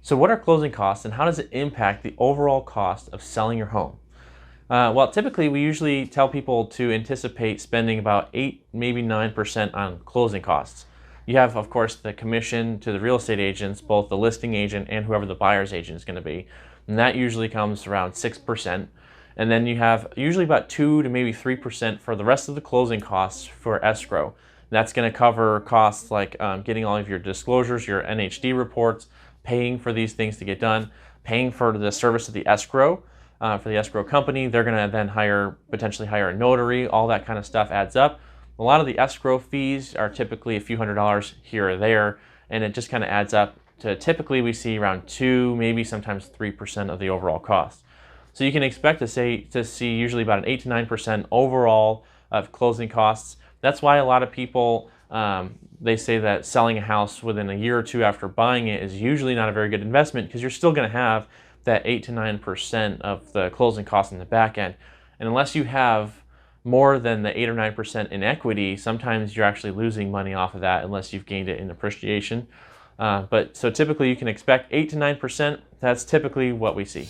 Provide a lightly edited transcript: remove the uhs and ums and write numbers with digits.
So what are closing costs and how does it impact the overall cost of selling your home? Well, typically we usually tell people to anticipate spending about 8, maybe 9% on closing costs. You have, of course, the commission to the real estate agents, both the listing agent and whoever the buyer's agent is going to be. And that usually comes around 6%. And then you have usually about 2 to maybe 3% for the rest of the closing costs for escrow. That's going to cover costs like getting all of your disclosures, your NHD reports, paying for these things to get done, paying for the service of the escrow, for the escrow company. They're going to then potentially hire a notary. All that kind of stuff adds up. A lot of the escrow fees are typically a few $100s here or there, and it just kind of adds up to typically we see around 2, maybe sometimes 3% of the overall cost. So you can expect to see usually about an 8 to 9% overall of closing costs. That's why a lot of people, they say that selling a house within a year or two after buying it is usually not a very good investment because you're still going to have that 8 to 9% of the closing costs in the back end. And unless you have more than the 8 or 9% in equity, sometimes you're actually losing money off of that unless you've gained it in appreciation. So typically you can expect 8 to 9%. That's typically what we see.